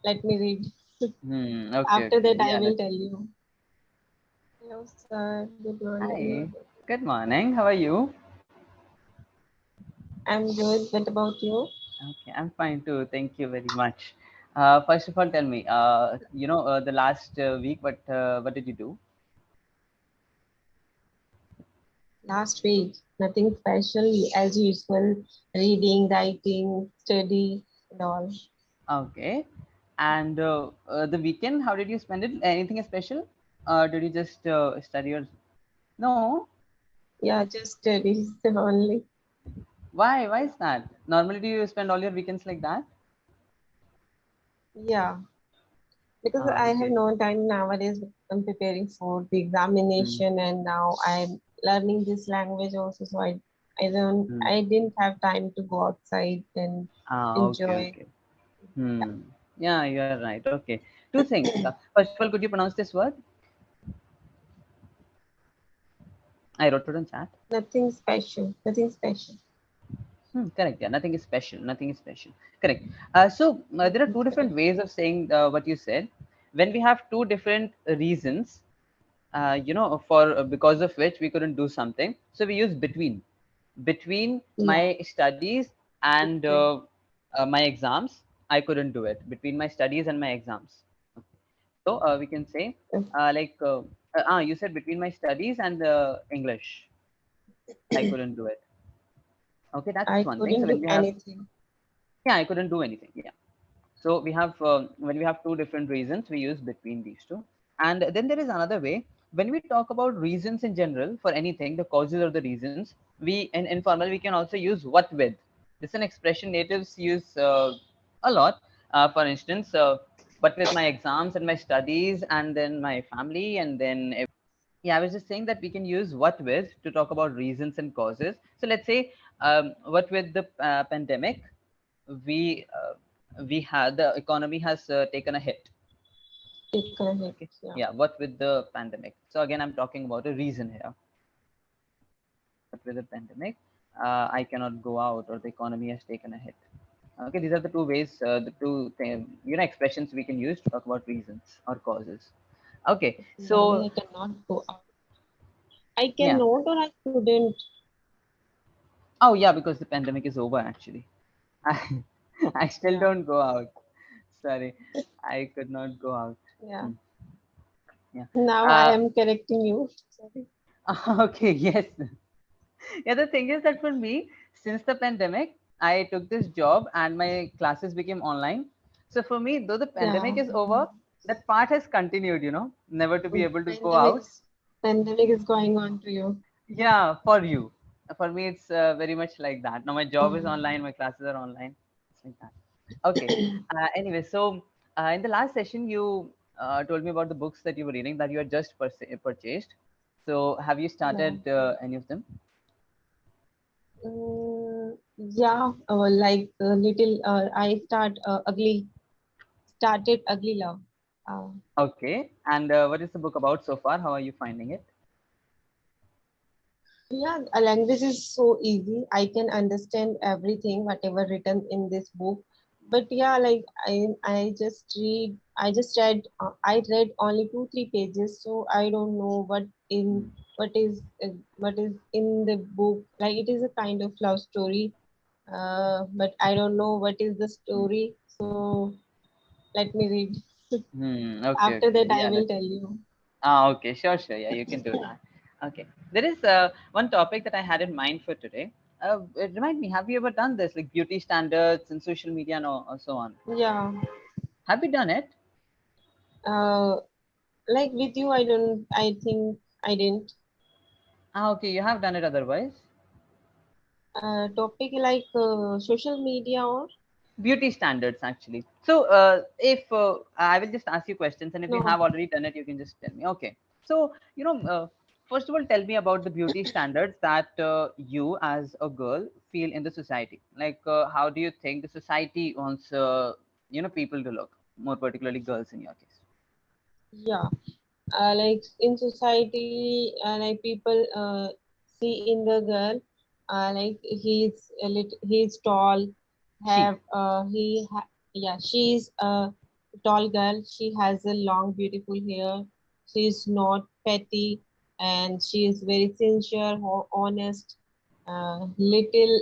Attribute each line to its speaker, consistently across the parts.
Speaker 1: Let me read.
Speaker 2: Okay,
Speaker 1: After
Speaker 2: okay.
Speaker 1: that, I
Speaker 2: Yeah,
Speaker 1: will
Speaker 2: that's
Speaker 1: tell you. Hello, sir. Good morning.
Speaker 2: hi. Good morning. How are you?
Speaker 1: I'm good. What about you?
Speaker 2: Okay, I'm fine too. Thank you very much. First of all, tell me, the last week, what did you do?
Speaker 1: Last week, nothing special as usual. Reading, writing, study, and all.
Speaker 2: Okay. And the weekend, how did you spend it? Anything special? Did you just study or no?
Speaker 1: Yeah, just studies only.
Speaker 2: Why? Why is that? Normally, do you spend all your weekends like that?
Speaker 1: Yeah, because I have
Speaker 2: Okay.
Speaker 1: no time nowadays. I'm preparing for the
Speaker 2: Hmm.
Speaker 1: examination, and now I'm learning this language also. So
Speaker 2: Hmm.
Speaker 1: I didn't have time to go outside and
Speaker 2: Okay,
Speaker 1: enjoy.
Speaker 2: okay. Yeah, you're right. Okay. Two things. First of all, could you pronounce this word? I wrote it on chat.
Speaker 1: Nothing special. Nothing special.
Speaker 2: Correct. Yeah, nothing is special. Nothing is special. Correct. There are
Speaker 1: Nothing
Speaker 2: two different
Speaker 1: special.
Speaker 2: ways of saying what you said. When we have two different reasons, for because of which we couldn't do something, so we use between
Speaker 1: Yeah,
Speaker 2: my studies and
Speaker 1: between.
Speaker 2: my exams. I couldn't do it between my studies and my exams. So we can say you said between my studies and English, I couldn't do it. Okay, that's
Speaker 1: I
Speaker 2: one thing. So
Speaker 1: couldn't
Speaker 2: when
Speaker 1: do
Speaker 2: we have
Speaker 1: anything.
Speaker 2: yeah, I couldn't do anything. Yeah. So we have when we have two different reasons, we use between these two. And then there is another way. When we talk about reasons in general for anything, the causes or the reasons, we in informal we can also use what with. This is an expression natives use a lot. For instance, but with my exams and my studies, and then my family, and then yeah, I was just saying that we can use what with to talk about reasons and causes. So let's say what with the pandemic, we had the economy has taken a hit.
Speaker 1: Take a hit.
Speaker 2: Okay,
Speaker 1: Yeah.
Speaker 2: yeah, what with the pandemic. So again, I'm talking about a reason here. But with the pandemic, I cannot go out, or the economy has taken a hit. Okay, these are the two ways, expressions we can use to talk about reasons or causes. Okay,
Speaker 1: Nowadays
Speaker 2: so
Speaker 1: I cannot go out. I
Speaker 2: yeah.
Speaker 1: cannot or I couldn't.
Speaker 2: Oh yeah, because the pandemic is over actually. I, I still
Speaker 1: Yeah.
Speaker 2: don't go out. Sorry, I could not go out.
Speaker 1: Yeah.
Speaker 2: Hmm, yeah.
Speaker 1: Now I
Speaker 2: Uh,
Speaker 1: am correcting you. Sorry.
Speaker 2: okay. Yes. Yeah. The thing is that for me, since the pandemic, I took this job and my classes became online. So for me, though the pandemic
Speaker 1: Yeah.
Speaker 2: is over, that part has continued. Never to be able to go out.
Speaker 1: Pandemics. Pandemic is going on to you.
Speaker 2: Yeah. For you, for me, it's very much like that. Now my job is
Speaker 1: Mm.
Speaker 2: online. My classes are online. It's like that. Okay. Anyway, so in the last session, you told me about the books that you were reading that you had just purchased. So, have you
Speaker 1: Yeah.
Speaker 2: started any of them?
Speaker 1: Yeah. Like little. I started ugly love. Uh,
Speaker 2: Okay. And what is the book about so far? How are you finding it?
Speaker 1: Yeah, a language is so easy. I can understand everything, whatever written in this book. But yeah, like I read only 2 3 pages, so I don't know
Speaker 2: Hmm.
Speaker 1: what is in the book. Like it is a kind of love story, but I don't know what is the
Speaker 2: Hmm.
Speaker 1: story. So let me read.
Speaker 2: Okay.
Speaker 1: After
Speaker 2: Okay.
Speaker 1: that, I
Speaker 2: Yeah.
Speaker 1: will tell you.
Speaker 2: Okay. Sure. Sure. Yeah. You can do that. Okay. There is one topic that I had in mind for today. Remind me, have you ever done this, like beauty standards and social media and or so on?
Speaker 1: Yeah.
Speaker 2: Have you done it?
Speaker 1: Uh, like with you, I don't. I think I didn't.
Speaker 2: Okay. You have done it otherwise.
Speaker 1: Topic like social media or
Speaker 2: Beauty standards actually. So if I will just ask you questions, and if you
Speaker 1: no?
Speaker 2: have already done it, you can just tell me. Okay. So first of all, tell me about the beauty standards that you as a girl feel in the society. Like how do you think the society wants people to look, more particularly girls in your case?
Speaker 1: Yeah, like in society, like people see in the girl, like he's tall,
Speaker 2: She.
Speaker 1: yeah, she's tall girl. She has a long, beautiful hair. She is not petty, and she is very sincere, honest. Little,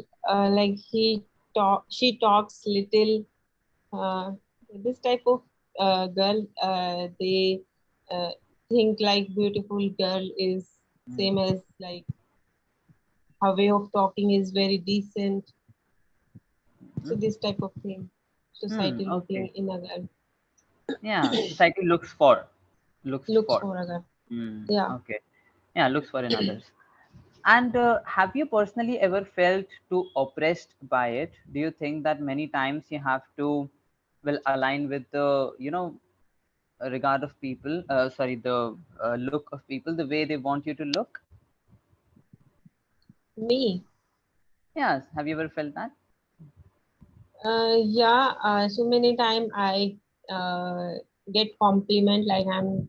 Speaker 1: like she talks little. Uh, this type of girl, they uh, think like beautiful girl is same
Speaker 2: Mm.
Speaker 1: as like her way of talking is very decent. So
Speaker 2: Mhm.
Speaker 1: this type of thing, society looking
Speaker 2: Okay.
Speaker 1: in a girl,
Speaker 2: Yeah, society looks
Speaker 1: looks
Speaker 2: for.
Speaker 1: for a girl.
Speaker 2: Mm.
Speaker 1: Yeah,
Speaker 2: Okay. Yeah, looks for in others. And have you personally ever felt too oppressed by it? Do you think that many times you have to, well, align with the, regard of people, sorry, the look of people, the way they want you to look?
Speaker 1: me.
Speaker 2: Yes. Have you ever felt that?
Speaker 1: Yeah. So many time I get compliment like I'm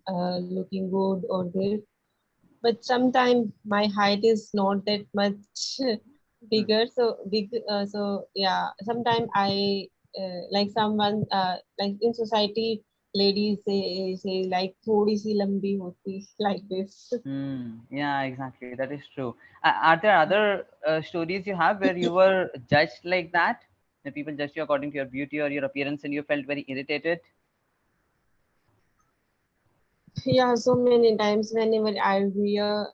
Speaker 1: looking good or this, but sometimes my height is not that much
Speaker 2: Mm.
Speaker 1: bigger. So big. So yeah. Sometimes I like someone like in society, ladies say like थोड़ी सी लंबी होती like this.
Speaker 2: Yeah, exactly. That is true. Are there other stories you have where you were judged like that? The people judged you according to your beauty or your appearance, and you felt very irritated?
Speaker 1: Yeah, so many times whenever I wear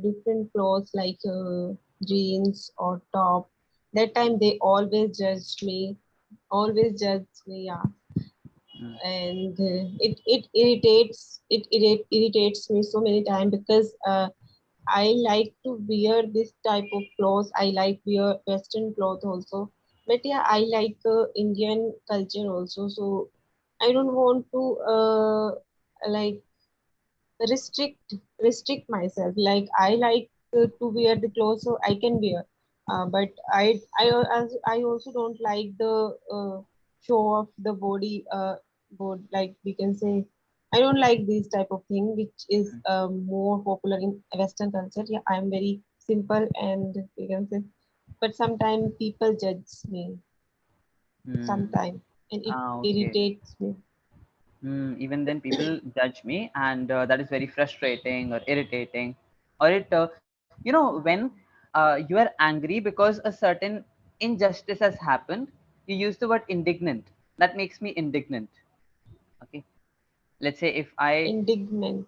Speaker 1: different clothes like jeans or top, that time they always judge me, yeah,
Speaker 2: Mm.
Speaker 1: and it irritates me so many times because I like to wear this type of clothes. I like wear Western clothes also, but yeah, I like Indian culture also. So I don't want to like restrict myself. Like I like to wear the clothes so I can wear, but I also don't like the show of the body. Like we can say, I don't like this type of thing, which is more popular in Western culture. Yeah, I'm very simple and we can say, but sometimes people judge me.
Speaker 2: Mm.
Speaker 1: Sometimes, and it
Speaker 2: Okay.
Speaker 1: irritates me.
Speaker 2: Even then, people judge me, and that is very frustrating or irritating. Or when you are angry because a certain injustice has happened, you use the word indignant. That makes me indignant. Okay. Let's say if I
Speaker 1: Indignant.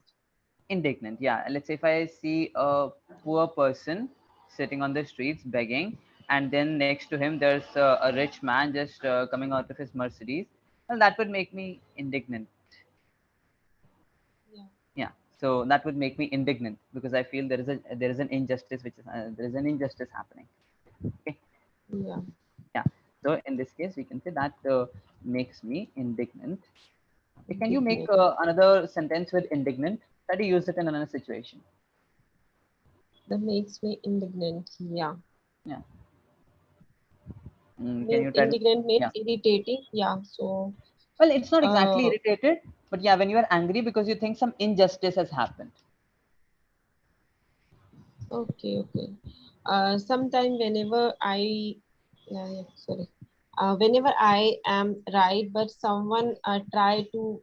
Speaker 2: indignant, yeah, let's say if I see a poor person sitting on the streets begging, and then next to him there's a rich man just coming out of his Mercedes, well, that would make me indignant.
Speaker 1: Yeah.
Speaker 2: Yeah, so that would make me indignant because I feel there is an injustice, which is there is an injustice happening. Okay.
Speaker 1: Yeah.
Speaker 2: Yeah, so in this case we can say that makes me indignant. Okay, can you make
Speaker 1: Indignant.
Speaker 2: another sentence with indignant? Try to use it in another situation.
Speaker 1: That makes me indignant. Yeah.
Speaker 2: Yeah. Can
Speaker 1: Means
Speaker 2: you try to?
Speaker 1: indignant means
Speaker 2: Yeah.
Speaker 1: irritating. Yeah. So
Speaker 2: Well, it's not exactly
Speaker 1: uh
Speaker 2: irritated, but yeah, when you are angry because you think some injustice has happened.
Speaker 1: okay. Sometime whenever I yeah, sorry. Whenever I am right, but someone try to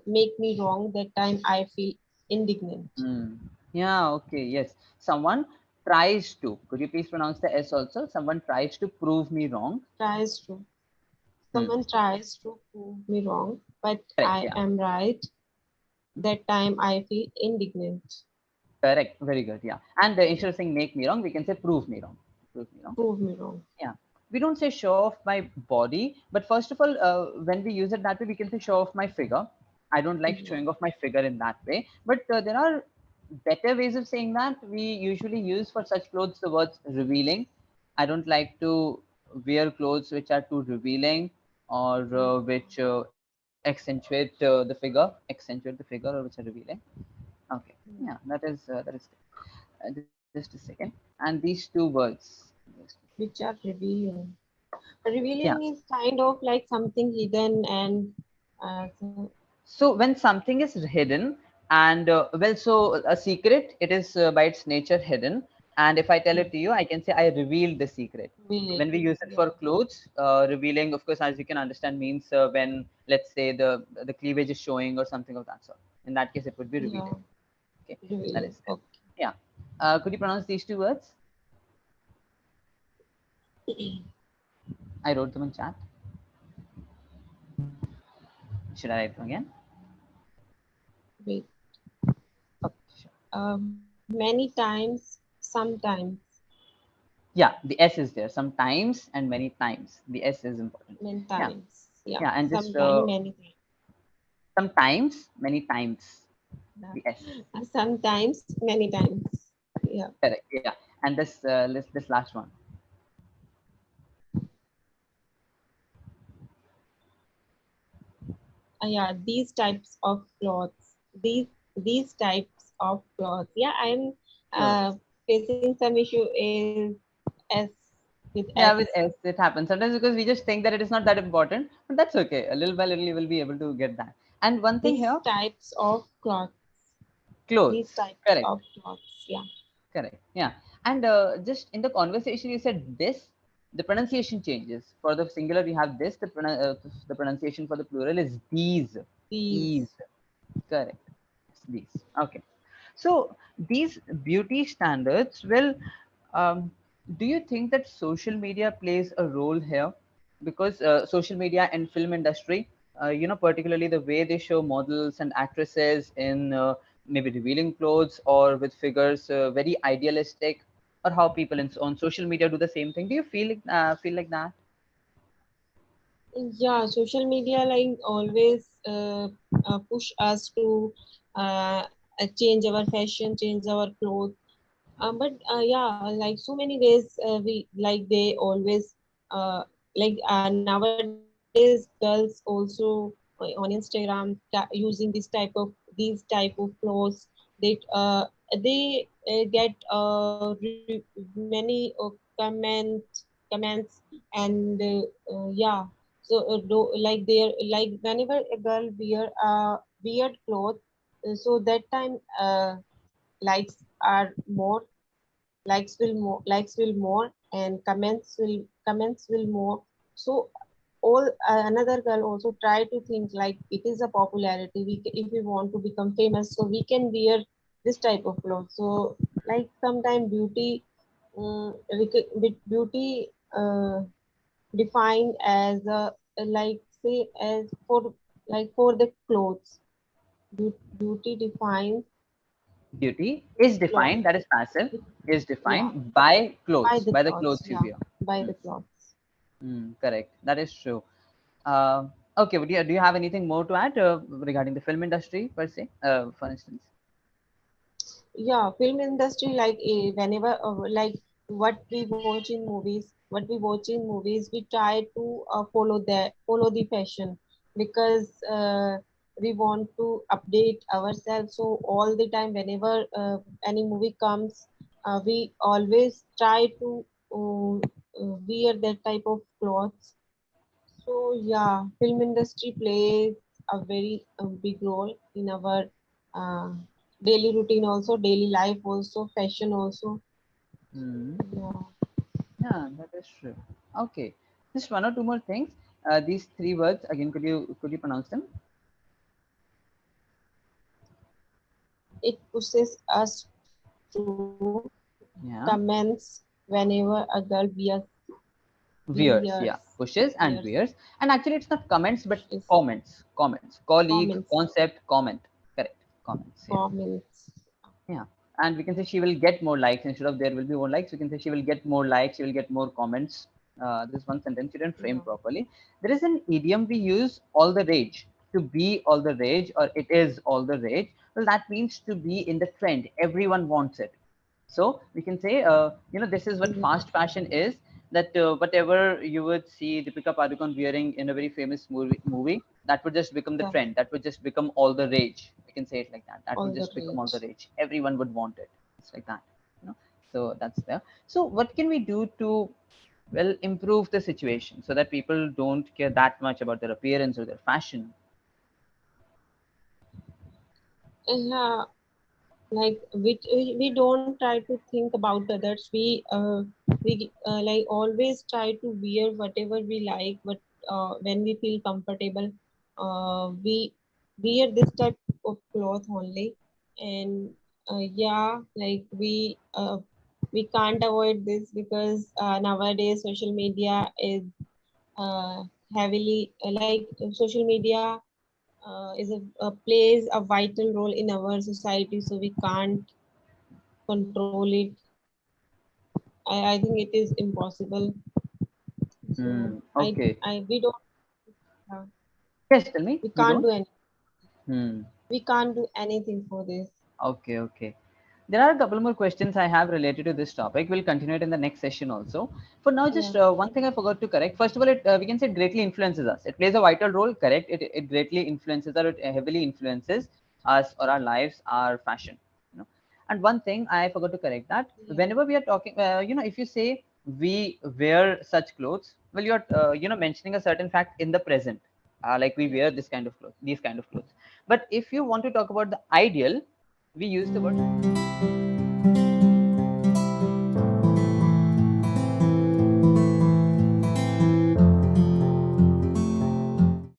Speaker 1: make me wrong, that time I feel indignant.
Speaker 2: Hmm. Yeah, okay, yes. Someone tries to. Could you please pronounce the S also? Someone tries to prove me wrong.
Speaker 1: Tries to.
Speaker 2: Hmm.
Speaker 1: Someone tries to prove me wrong, but
Speaker 2: Correct,
Speaker 1: I
Speaker 2: yeah.
Speaker 1: am right. That time I feel indignant.
Speaker 2: Correct, very good, yeah. And instead of saying make me wrong, we can say prove me wrong. Prove me wrong.
Speaker 1: Prove me wrong.
Speaker 2: Yeah. We don't say show off my body, but first of all, when we use it that way, we can say show off my figure. I don't like
Speaker 1: Yeah.
Speaker 2: showing off my figure in that way, but there are better ways of saying that. We usually use for such clothes the words revealing. I don't like to wear clothes which are too revealing or which accentuate the figure, or which are revealing. Okay, yeah,
Speaker 1: Yeah.
Speaker 2: that is good. Just a second. And these two words.
Speaker 1: Which are revealing.
Speaker 2: Yeah.
Speaker 1: Revealing is kind of like something hidden and so,
Speaker 2: So when something is hidden, and well, so a secret, it is by its nature hidden. And if I tell it to you, I can say I revealed the secret.
Speaker 1: Will
Speaker 2: When
Speaker 1: it?
Speaker 2: we use it for
Speaker 1: Yeah.
Speaker 2: clothes, revealing, of course, as you can understand, means when, let's say, the cleavage is showing or something of that sort. In that case, it would be
Speaker 1: Yeah.
Speaker 2: revealing. Okay, that
Speaker 1: Revealing.
Speaker 2: is it.
Speaker 1: Okay.
Speaker 2: Yeah. Could you pronounce these two words? I wrote them in chat. Should I write them again?
Speaker 1: Wait.
Speaker 2: Okay, sure.
Speaker 1: Many times, sometimes,
Speaker 2: Yeah, the S is there. Sometimes and many times. The S is important.
Speaker 1: many
Speaker 2: Yeah,
Speaker 1: times. Yeah.
Speaker 2: yeah, and just
Speaker 1: Sometimes, many times.
Speaker 2: sometimes, many times.
Speaker 1: Yeah.
Speaker 2: The S.
Speaker 1: Sometimes, many times. Yeah.
Speaker 2: Correct. Yeah, and this last one.
Speaker 1: Yeah. These types of clothes. These types of clothes. Yeah. I'm
Speaker 2: Clothes.
Speaker 1: facing some issue is S with S.
Speaker 2: Yeah, with S, it happens sometimes because we just think that it is not that important, but that's okay. A little by little, you will be able to get that. And one thing
Speaker 1: These
Speaker 2: here,
Speaker 1: types of clothes. These
Speaker 2: clothes.
Speaker 1: types
Speaker 2: Correct.
Speaker 1: of clothes. Yeah.
Speaker 2: Correct. Yeah. And just in the conversation, you said this, the pronunciation changes. For the singular, we have this, the pronunciation for the plural is these. These.
Speaker 1: These.
Speaker 2: Correct. Yes, these. Okay. So these beauty standards, well, um, do you think that social media plays a role here? Because social media and film industry, particularly the way they show models and actresses in maybe revealing clothes or with figures very idealistic, or how people on social media do the same thing. Do you feel like that?
Speaker 1: Yeah, social media like always push us to change our fashion, change our clothes. But yeah, like so many ways we like they always like nowadays girls also on Instagram using these type of clothes. They get many comments and yeah. So like they're like whenever a girl wear a weird cloth, so that time likes are more likes will more and comments will more. So all another girl also try to think like it is a popularity. If we want to become famous, so we can wear this type of clothes. So like sometimes beauty defined as a like say as for like for the clothes. Beauty defines
Speaker 2: Beauty is
Speaker 1: clothes.
Speaker 2: defined, that is passive, is
Speaker 1: Yeah,
Speaker 2: defined by
Speaker 1: by
Speaker 2: clothes,
Speaker 1: the
Speaker 2: by the
Speaker 1: clothes.
Speaker 2: clothes you
Speaker 1: Yeah,
Speaker 2: wear.
Speaker 1: by
Speaker 2: Hmm.
Speaker 1: the clothes.
Speaker 2: Correct. That is true. Okay, but do you have anything more to add regarding the film industry per se, for instance?
Speaker 1: Yeah, film industry like whenever like what we watch in movies, we try to follow the fashion because we want to update ourselves. So all the time, whenever any movie comes, we always try to wear that type of clothes. So yeah, film industry plays a very big role in our uh, daily routine, also daily life, also fashion, also.
Speaker 2: Hmm.
Speaker 1: Yeah,
Speaker 2: Yeah, that is true. Okay, just one or two more things. These three words again. Could you pronounce them?
Speaker 1: it pushes us to comments
Speaker 2: Yeah,
Speaker 1: whenever a girl wears
Speaker 2: wears. Yeah, pushes and wears. And actually, it's not comments, but
Speaker 1: pushes
Speaker 2: comments. Comments. Colleague,
Speaker 1: comments
Speaker 2: concept, comment. Correct. Comments. Yeah.
Speaker 1: comments.
Speaker 2: Yeah, and we can say she will get more likes instead of there will be more likes. We can say she will get more likes. She will get more comments. This is one sentence you didn't frame
Speaker 1: Yeah,
Speaker 2: properly. There is an idiom we use: all the rage. To be all the rage, or it is all the rage. Well, that means to be in the trend. Everyone wants it. So we can say, this is what
Speaker 1: yeah,
Speaker 2: fast fashion is. That whatever you would see Deepika Padukone wearing in a very famous movie, that would just become the
Speaker 1: yeah.
Speaker 2: trend. That would just become all the rage. We can say it like that. That would
Speaker 1: All the
Speaker 2: just become all the
Speaker 1: rage.
Speaker 2: rage. Everyone would want it. It's like that. You know. So that's there. So what can we do to improve the situation so that people don't care that much about their appearance or their fashion?
Speaker 1: Yeah, like which we don't try to think about others. We like always try to wear whatever we like, but when we feel comfortable, we wear this type of cloth only. And yeah, like we can't avoid this because nowadays social media is uh, heavily like social media plays a vital role in our society, so we can't control it. I think it is impossible. So
Speaker 2: Okay.
Speaker 1: we don't uh,
Speaker 2: Yes, tell me.
Speaker 1: we
Speaker 2: We
Speaker 1: can't
Speaker 2: don't.
Speaker 1: do any
Speaker 2: Hmm.
Speaker 1: we can't do anything for this.
Speaker 2: Okay, okay. There are a couple more questions I have related to this topic. We'll continue it in the next session also. For now,
Speaker 1: Yeah,
Speaker 2: just one thing I forgot to correct. First of all, we can say it greatly influences us. It plays a vital role, correct? It greatly influences or it heavily influences us or our lives, our fashion. You know. And one thing I forgot to correct that
Speaker 1: yeah,
Speaker 2: whenever we are talking, if you say we wear such clothes, well, you're, mentioning a certain fact in the present. Like we
Speaker 1: yeah,
Speaker 2: wear this kind of clothes, these kind of clothes. But if you want to talk about the ideal, we use the word